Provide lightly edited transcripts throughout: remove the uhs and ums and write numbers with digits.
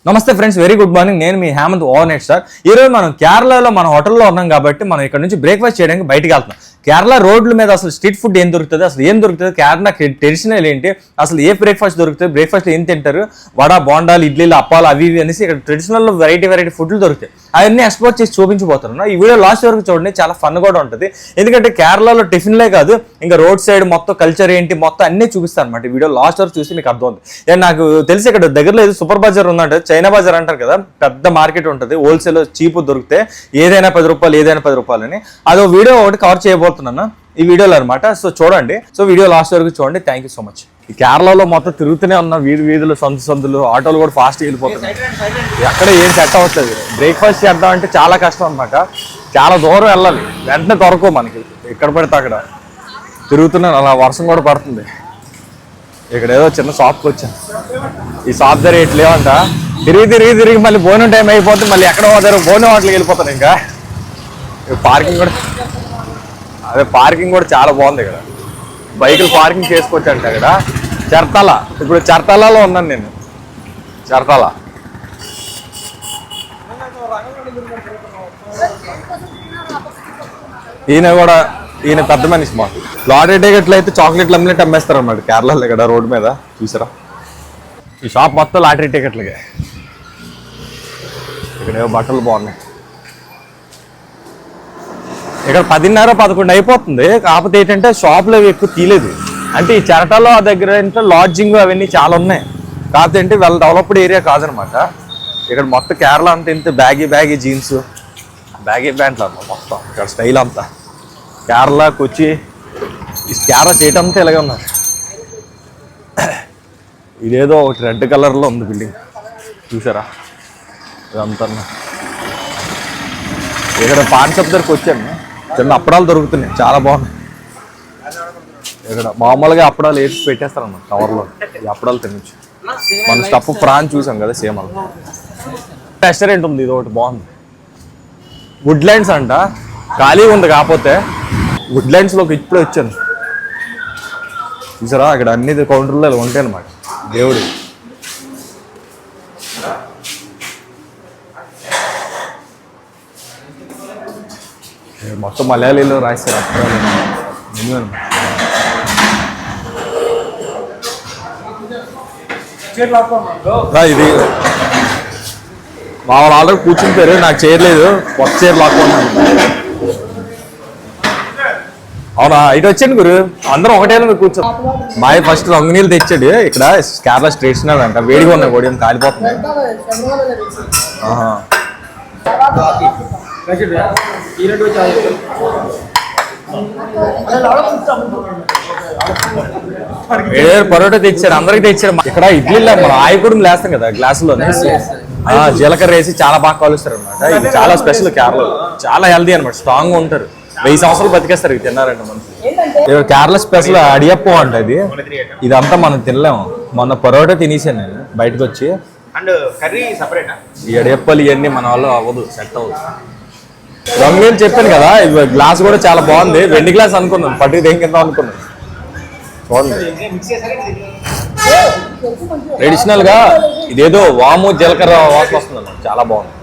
నమస్తే friends, very good morning. నేను మీ Hemant overnight sir. ఈరోజు మనం కేరళలో మన హోటల్లో ఉన్నాం కాబట్టి మనం ఇక్కడ నుంచి బ్రేక్ఫాస్ట్ చేయడానికి బయటకు వెళ్తున్నాం. కేరళ రోడ్ల మీద అసలు స్ట్రీట్ ఫుడ్ ఏం దొరుకుతుంది, అసలు ఏం దొరుకుతుంది, కేరళ ట్రెడిషనల్ ఏంటి, అసలు ఏ బ్రేక్ఫాస్ట్ దొరుకుతుంది, బ్రేక్ఫాస్ట్ ఏం తింటారు, వడ బోండాలు ఇడ్లీలు అప్పాలు అవి ఇవి అనేసి ఇక్కడ ట్రెడిషనల్ వెరైటీ ఫుడ్లు దొరుకుతాయి. అవన్నీ ఎక్స్ప్లోర్ చేసి చూపించబోతున్నాను. ఈ వీడియో లాస్ట్ వరకు చూడండి, చాలా ఫన్ కూడా ఉంటుంది. ఎందుకంటే కేరళలో టిఫిన్లే కాదు, ఇంకా రోడ్ సైడ్ మొత్తం కల్చర్ ఏంటి మొత్తం అన్నీ చూపిస్తాను అనమాట. ఈ వీడియో లాస్ట్ వరకు చూసి మీకు అర్థమవుతుంది. నాకు తెలిసి ఇక్కడ దగ్గరలో ఏదో సూపర్ బజార్ ఉందంటే, చైనా బజార్ అంటారు కదా, పెద్ద మార్కెట్ ఉంటుంది, హోల్సేల్ చీప్ దొరికితే ఏదైనా 10 రూపాయలు ఏదైనా 10 రూపాయలు అని. అదో వీడియో ఒకటి కవర్ చేయబోతున్నాను ఈ వీడియోలో అనమాట. సో చూడండి, సో వీడియో లాస్ట్ వరకు చూడండి. Thank you so much. ఈ కేరళలో మొత్తం తిరుగుతూనే ఉన్న వీధులు సందులు ఆటోలు కూడా ఫాస్ట్గా వెళ్ళిపోతున్నాయి. ఎక్కడ ఏం సెట్ అవ్వట్లేదు. బ్రేక్ఫాస్ట్ చేద్దాం అంటే చాలా కష్టం అనమాట. చాలా దూరం వెళ్ళాలి, వెంటనే దొరకవు మనకి. ఎక్కడ పడితే అక్కడ తిరుగుతున్నాను, అలా వర్షం కూడా పడుతుంది. ఇక్కడ ఏదో చిన్న షాప్కి వచ్చాను. ఈ షాప్ దగ్గర ఎట్లు లేవంట. తిరిగి మళ్ళీ భోజనం టైం అయిపోతుంది. మళ్ళీ ఎక్కడ పోతారు, భోజనం వాటికి వెళ్ళిపోతాను. ఇంకా పార్కింగ్ కూడా చాలా బాగుంది. ఇక్కడ బైకులు పార్కింగ్ చేసుకోవచ్చు అంట. ఇక్కడ చర్తల, ఇప్పుడు చర్తలలో ఉన్నాను నేను. చర్తల ఈయన పెద్ద మనిషి. మా లాటరీ టికెట్లు అయితే చాక్లెట్లు అమ్మినట్టు అమ్మేస్తారు అన్నమాట కేరళలో. ఇక్కడ రోడ్డు మీద చూసారా, ఈ షాప్ మొత్తం లాటరీ టికెట్లకే. ఇక్కడ ఏవో బట్టలు బాగున్నాయి. ఇక్కడ 10:30-11 అయిపోతుంది. కాకపోతే ఏంటంటే షాపులు అవి ఎక్కువ తీయలేదు. అంటే ఈ చెరటాలో దగ్గర అంటే లాడ్జింగ్ అవన్నీ చాలా ఉన్నాయి. కాకపోతే ఏంటి వెల్ డెవలప్డ్ ఏరియా కాదనమాట. ఇక్కడ మొత్తం కేరళ అంతా ఇంత బ్యాగీ జీన్స్, బ్యాగీ ప్యాంట్లు అన్నమాట మొత్తం. ఇక్కడ స్టైల్ అంతా కేరళ కొచ్చి ఈ కేరళ స్టేట్ అంతా ఇలాగే ఉన్నారు. ఇదేదో ఒకటి రెడ్ కలర్లో ఉంది బిల్డింగ్, చూసారా ఇదంతా. ఇక్కడ పాన్ షాప్ దగ్గరకు వచ్చాను. చిన్న అప్పడాలు దొరుకుతున్నాయి, చాలా బాగున్నాయి. ఇక్కడ మామూలుగా అప్పడాలు వేసి పెట్టేస్తారన్నమాట కవర్లో. ఈ అప్పడాలు తినచ్చు. మన స్టఫ్ ప్రాన్ చూసాం కదా, సేమ్ అలా. రెస్టారెంట్ ఉంది, ఇది ఒకటి బాగుంది. వుడ్లాండ్స్ అంట, ఖాళీగా ఉంది. కాకపోతే వుడ్లాండ్స్లోకి ఇప్పుడే వచ్చాను. చూసారా, ఇక్కడ అన్ని కౌంటర్లో ఉంటాయి అన్నమాట. దేవుడు మొత్తం మలయాళీలో రాశారు అప్పడాలు. ఇది మా వాళ్ళు ఆల్రెడీ కూర్చుని పేరు, నాకు చేయలేదు. కొత్త చైర్ లాక్కున్నాను. అవునా, ఇటు వచ్చాను గురు, అందరం ఒకటే కూర్చో. మా ఫస్ట్ రంగు నీళ్ళు తెచ్చాడు. ఇక్కడ కేరళ స్టేషనరీ అంట, వేడిగా ఉన్నాయి, ఓడియం కాలిపోతుంది. పరోటా తెచ్చారు, అందరికి తెచ్చారు. ఇక్కడ ఇడ్లీలో మన ఆయకూడని లేస్తాం కదా గ్లాసులో, జీలకర్ర వేసి చాలా బాగా కాలుస్తారు అనమాట. ఇది చాలా స్పెషల్ కేరళలో, చాలా హెల్దీ అనమాట. స్ట్రాంగ్ గా ఉంటారు, 1000 సంవత్సరాలు బతికేస్తారు ఇది తిన్నారంట మనుషులు. కేరళ స్పెషల్ అడియప్పం అంట ఇది. ఇదంతా మనం తినలేము. మొన్న పరోటా తినేసాను నేను బయటకు వచ్చి. ఈ అడియప్పలు ఇవన్నీ మన వాళ్ళు అవ్వదు, సెట్ అవ్వదు. రంగులు చెప్పాను కదా, గ్లాస్ కూడా చాలా బాగుంది. వెండి గ్లాస్ అనుకున్నాను, పట్టుకు దేనికిందాం అనుకున్నాను. చూడండి, ట్రెడిషనల్ గా ఇదేదో వాము జీలకర్ర వాసన వస్తుంది, చాలా బాగుంది.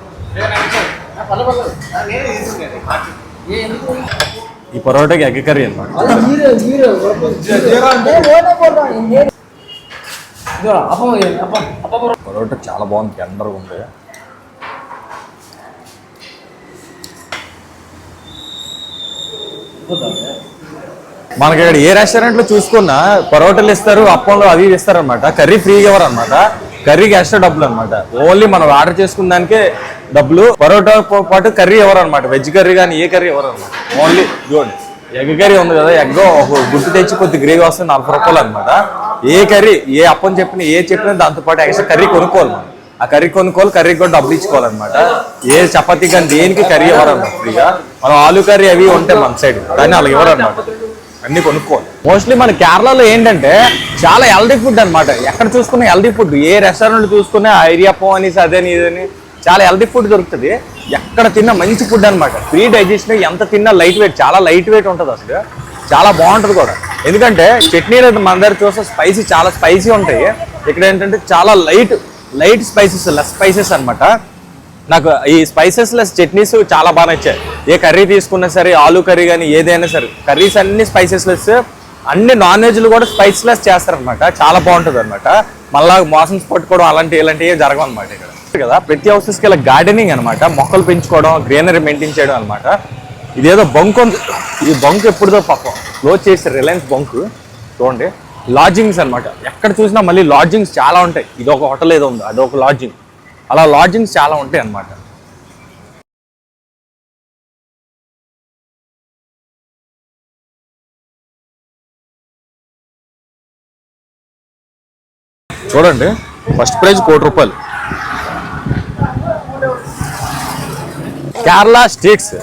ఈ పరోటాకి ఎగ్ కర్రీ అన్నమాట. పరోటా చాలా బాగుంది, టెండర్గా ఉంది. మనకి ఇక్కడ ఏ రెస్టారెంట్ లో చూసుకున్నా పరోటాలు ఇస్తారు, అప్పంలో అవి ఇస్తారు అనమాట. కర్రీ ఫ్రీగా ఇవ్వరు అనమాట. కర్రీకి ఎక్స్ట్రా డబ్బులు అనమాట. ఓన్లీ మనం ఆర్డర్ చేసుకున్న దానికే డబ్బులు. పరోటా పాటు కర్రీ ఎవరు అనమాట. వెజ్ కర్రీ కానీ ఏ కర్రీ ఎవరు అనమాట. ఓన్లీ గుడ్ ఎగ్ కర్రీ ఉంది కదా, ఎగ్ గుడ్డు తెచ్చి కొద్ది గ్రేవీ వస్తుంది, 40 రూపాయలు అనమాట. ఏ కర్రీ ఏ అప్పం చెప్పినా దాంతోపాటు ఎక్స్ట్రా కర్రీ కొనుక్కోవాలి మనం. ఆ కర్రీ కొనుక్కోవాలి, కర్రీకి కూడా డబ్బులు ఇచ్చుకోవాలన్నమాట. ఏ చపాతీ కానీ దేనికి కర్రీ ఇవ్వరన్నమాట ఫ్రీగా. మనం ఆలు కర్రీ అవి ఉంటాయి మన సైడ్, కానీ అలా ఇవ్వరన్నమాట, అన్ని కొనుక్కోవాలి. మోస్ట్లీ మన కేరళలో ఏంటంటే చాలా హెల్దీ ఫుడ్ అనమాట. ఎక్కడ చూసుకున్నా హెల్దీ ఫుడ్, ఏ రెస్టారెంట్ చూసుకున్నా ఐడియాపం అనేసి అదని ఇదని చాలా హెల్దీ ఫుడ్ దొరుకుతుంది. ఎక్కడ తిన్నా మంచి ఫుడ్ అనమాట. ఫ్రీ డైజెషన్, ఎంత తిన్నా లైట్ వెయిట్, చాలా లైట్ వెయిట్ ఉంటుంది. అసలు చాలా బాగుంటుంది కూడా. ఎందుకంటే చట్నీలు మన దగ్గర చూస్తే స్పైసీ, చాలా స్పైసీ ఉంటాయి. ఇక్కడ ఏంటంటే చాలా లైట్ స్పైసెస్, లెస్ స్పైసెస్ అనమాట. నాకు ఈ స్పైసెస్ లెస్ చట్నీస్ చాలా బాగా నచ్చాయి. ఏ కర్రీ తీసుకున్నా సరే, ఆలూ కర్రీ కానీ ఏదైనా సరే, కర్రీస్ అన్ని స్పైసెస్ లెస్, అన్ని నాన్ వెజ్లు కూడా స్పైస్ లెస్ చేస్తారనమాట. చాలా బాగుంటుంది అనమాట. మళ్ళీ మోషన్స్ పట్టుకోవడం ఇలాంటివి జరగవు అనమాట ఇక్కడ కదా. ప్రతి హౌసెస్కి ఇలా గార్డెనింగ్ అనమాట, మొక్కలు పెంచుకోవడం, గ్రీనరీ మెయింటైన్ చేయడం అనమాట. ఇదేదో బంక్ ఉంది, ఈ బంక్ ఎప్పుడుదో పాపం క్లోజ్ చేసి రిలయన్స్ బంక్ చూడండి. లాడ్జింగ్స్ అనమాట, ఎక్కడ చూసినా మళ్ళీ లాడ్జింగ్స్ చాలా ఉంటాయి. ఇది ఒక హోటల్ ఏదో ఉంది, అదొక లాడ్జింగ్, అలా లాడ్జింగ్స్ చాలా ఉంటాయి అన్నమాట. చూడండి, ఫస్ట్ ప్రైజ్ ₹1,00,00,000. కేరళ స్ట్రీట్స్.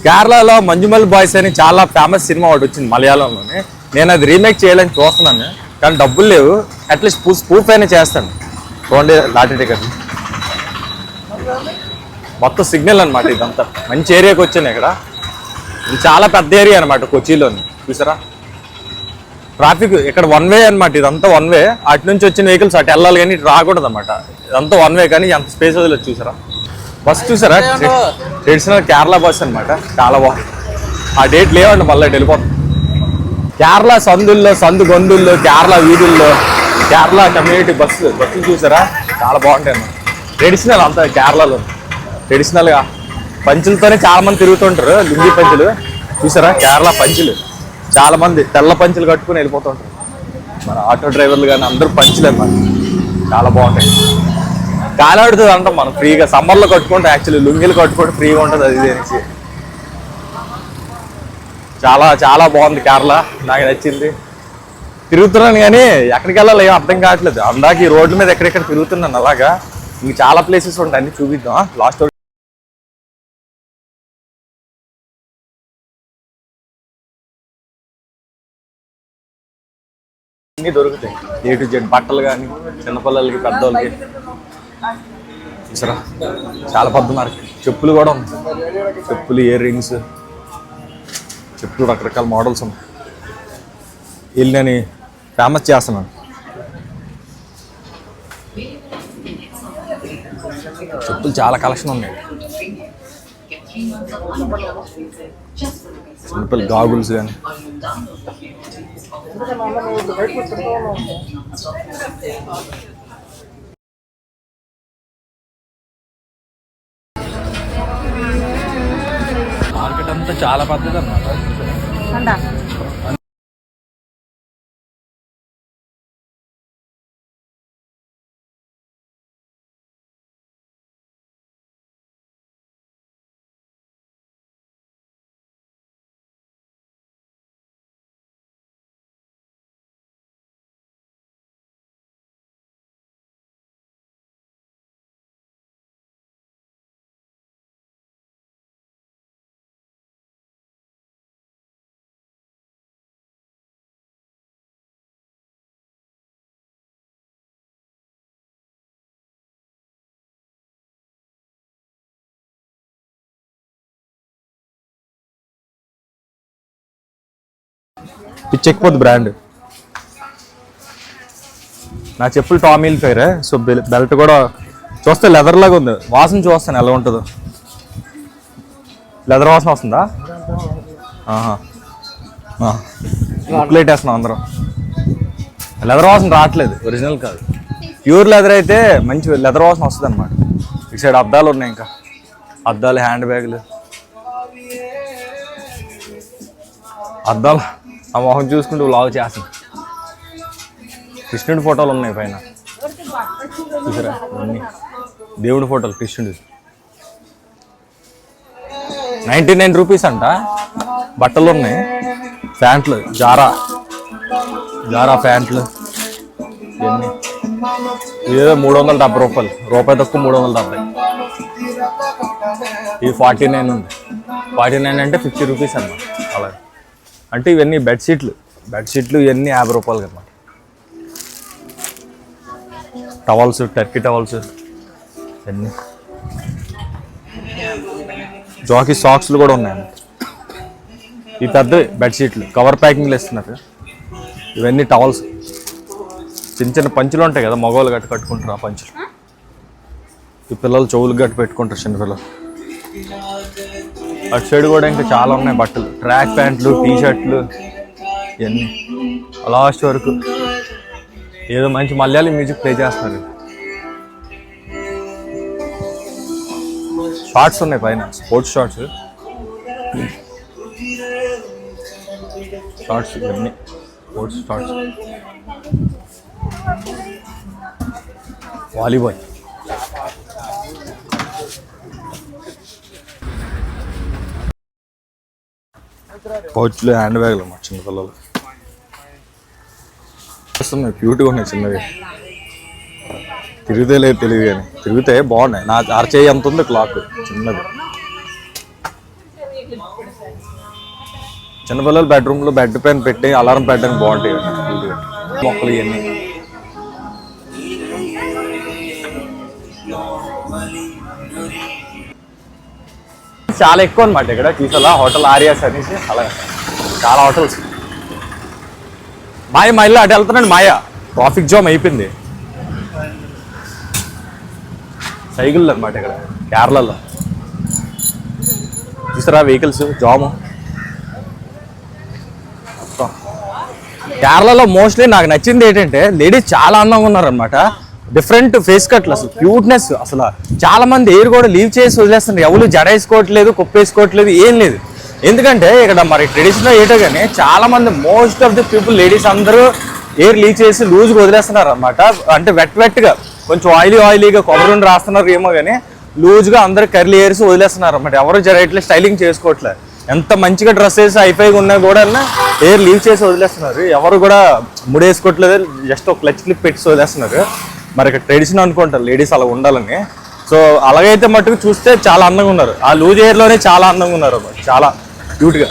కేరళలో మంజుమల్ బాయ్స్ అని చాలా ఫేమస్ సినిమా ఒకటి వచ్చింది మలయాళంలోనే. నేను అది రీమేక్ చేయాలని చూస్తున్నాను, కానీ డబ్బులు లేవు. అట్లీస్ట్ స్పూఫ్ అయినా చేస్తాను. చూడండి లాటరీ టికెట్, మొత్తం సిగ్నల్ అనమాట. ఇదంతా మంచి ఏరియాకి వచ్చాను ఇక్కడ. ఇది చాలా పెద్ద ఏరియా అనమాట కొచ్చిలోని. చూసారా ట్రాఫిక్ ఇక్కడ 1 వే అనమాట. ఇదంతా 1 వే. అటు నుంచి వచ్చిన వెహికల్స్ అటు వెళ్ళాలి కానీ ఇటు రాకూడదు అనమాట. ఇదంతా 1 వే, కానీ ఎంత స్పేస్ వదిలేదు. చూసారా బస్, చూసారా ట్రెడిషనల్ కేరళ బస్ అనమాట. చాలా బాగుంది. ఆ డేట్ లేవండి, మళ్ళీ వెళ్ళిపోతుంది. కేరళ సందు గొంతుల్లో, కేరళ వీధుల్లో, కేరళ కమ్యూనిటీ బస్సులు చూసారా చాలా బాగుంటాయి అన్నమాట. ట్రెడిషనల్ అంతా కేరళలో ట్రెడిషనల్గా పంచులతోనే చాలా మంది తిరుగుతుంటారు. లుంగి పంచులు చూసారా, కేరళ పంచులు చాలా మంది తెల్ల పంచులు కట్టుకుని వెళ్ళిపోతుంటారు. మన ఆటో డ్రైవర్లు కానీ అందరూ పంచులు అన్నమాట. చాలా బాగుంటాయి. కాలాడుతుంది అంటాం మనం ఫ్రీగా. సమ్మర్లో కట్టుకుంటే యాక్చువల్లీ లుంగిలు కట్టుకుంటే ఫ్రీగా ఉంటుంది. అది అనేసి చాలా చాలా బాగుంది కేరళ, నాకు నచ్చింది. తిరుగుతున్నాను కానీ ఎక్కడికి వెళ్ళాలి ఏం అర్థం కావట్లేదు. అందాక ఈ రోడ్ల మీద ఎక్కడెక్కడ తిరుగుతున్నాను. అలాగా ఇంక చాలా ప్లేసెస్ ఉంటాయి, అన్ని చూపిద్దాం. లాస్ట్ అన్నీ దొరుకుతాయి, A to Z. బట్టలు కానీ చిన్నపిల్లలకి, పెద్దవాళ్ళకి. చూసారా చాలా పెద్ద మార్కెట్. చెప్పులు కూడా ఉంది, చెప్పులు, ఇయర్ రింగ్స్, చెప్పులు రకరకాల మోడల్స్ ఉన్నాయి. వీళ్ళు నేను ఫేమస్ చేస్తున్నాను. చెప్పులు చాలా కలెక్షన్ ఉన్నాయి. చిన్నపిల్లలు గాగుల్స్ కానీ. మార్కెట్ అంతా చాలా పెద్దది అన్నమాట. పిచ్చెక్కిపోద్ది బ్రాండ్. నా చెప్పులు టామ్ హిల్ఫైర్. సో బెల్ట్ కూడా చూస్తే లెదర్ లాగా ఉంది. వాసన చూస్తాను ఎలా ఉంటుందో. లెదర్ వాసన వస్తుందా? ప్లేట్ వేస్తున్నాం అందరం. లెదర్ వాసన రావట్లేదు, ఒరిజినల్ కాదు. ప్యూర్ లెదర్ అయితే మంచి లెదర్ వాసన వస్తుంది అనమాట. ఇటు సైడ్ అద్దాలు ఉన్నాయి, ఇంకా అద్దాలు, హ్యాండ్ బ్యాగులు, అద్దాలు. ఆ మొహం చూసుకుంటూ లావు చేస్తాను. కృష్ణుడి ఫోటోలు ఉన్నాయి పైన చూసారా, అన్నీ దేవుడి ఫోటోలు కృష్ణుడి. 99 రూపీస్ అంట. బట్టలు ఉన్నాయి, ప్యాంట్లు, జారా ప్యాంట్లు ఇవన్నీ. ఇదేదో ₹370, రూపాయి తక్కువ ₹370. ఇది 49 ఉంది. 49 అంటే 50 రూపీస్ అన్నమాట. అలాగే అంటే ఇవన్నీ బెడ్షీట్లు ఇవన్నీ ₹50 అన్నమాట. టవల్స్, టర్కీ టవల్స్ ఇవన్నీ. జాకీ సాక్స్లు కూడా ఉన్నాయి. ఈ పెద్ద బెడ్షీట్లు కవర్ ప్యాకింగ్లు ఇస్తున్నారు. ఇవన్నీ టవల్స్. చిన్న చిన్న పంచులు ఉంటాయి కదా, మగవాళ్ళు కట్టుకుంటారు ఆ పంచులు. ఈ పిల్లలు చెవులు గట్టి పెట్టుకుంటారు చిన్నపిల్లలు. అటు సైడ్ కూడా ఇంకా చాలా ఉన్నాయి బట్టలు, ట్రాక్ ప్యాంట్లు, టీ షర్ట్లు ఇవన్నీ లాస్ట్ వరకు. ఏదో మంచి మలయాళీ మ్యూజిక్ ప్లే చేస్తున్నారు. షార్ట్స్ ఉన్నాయి పైన, స్పోర్ట్స్ షార్ట్స్ ఇవన్నీ స్పోర్ట్స్ షార్ట్స్. వాలీబాల్, పౌచ్లు, హ్యాండ్ బ్యాగ్లు మా చిన్నపిల్లలు వస్తున్నాయి. క్యూట్గా ఉన్నాయి చిన్నవి. తిరిగితే లేదు తెలియదు కానీ తిరిగితే బాగున్నాయి. నా అరచేయి ఎంత ఉంది క్లాక్ చిన్నది. చిన్నపిల్లలు బెడ్రూమ్లో బెడ్ పైన పెట్టి అలారం పెట్టడానికి బాగుంటాయి మొక్కలు ఇవన్నీ. చాలా ఎక్కువ అనమాట ఇక్కడ చూసాలా. హోటల్ ఆరియాస్ అనేసి అలా చాలా హోటల్స్. మాయ మా ఇల్లు అటు వెళ్తున్నాండి. మాయ ట్రాఫిక్ జామ్ అయిపోయింది. సైకిల్ అనమాట ఇక్కడ కేరళలో చూసారా, వెహికల్స్ జాము. కేరళలో మోస్ట్లీ నాకు నచ్చింది ఏంటంటే లేడీస్ చాలా అందంగా ఉన్నారనమాట. డిఫరెంట్ ఫేస్ కట్లు, అసలు క్యూట్నెస్. అసలు చాలా మంది ఎయిర్ కూడా లీవ్ చేసి వదిలేస్తున్నారు. ఎవరు జడ వేసుకోవట్లేదు, కుప్ప వేసుకోవట్లేదు, ఏం లేదు. ఎందుకంటే ఇక్కడ మరి ట్రెడిషనల్ ఏంటో కానీ చాలా మంది most of the people ladies అందరూ ఎయిర్ లీవ్ చేసి లూజ్గా వదిలేస్తున్నారు అనమాట. అంటే వెట్గా కొంచెం ఆయిలీగా కొబ్బరి నుండి రాస్తున్నారు ఏమో కానీ లూజ్గా అందరు కర్లీ ఎయిర్స్ వదిలేస్తున్నారు అనమాట. ఎవరు జర ఇట్లా స్టైలింగ్ చేసుకోవట్లేదు. ఎంత మంచిగా డ్రెస్ వేసి హైఫైగా ఉన్నా కూడా ఎయిర్ లీవ్ చేసి వదిలేస్తున్నారు. ఎవరు కూడా ముడేసుకోవట్లేదు, జస్ట్ ఒక క్లచ్ క్లిప్ పెట్టి వదిలేస్తున్నారు. మరి ఇక్కడ ట్రెడిషన్ అనుకుంటారు లేడీస్ అలా ఉండాలని. సో అలాగైతే మట్టుకు చూస్తే చాలా అందంగా ఉన్నారు. ఆ లూజ్ ఎయిర్లోనే చాలా అందంగా ఉన్నారు, చాలా క్యూట్గా.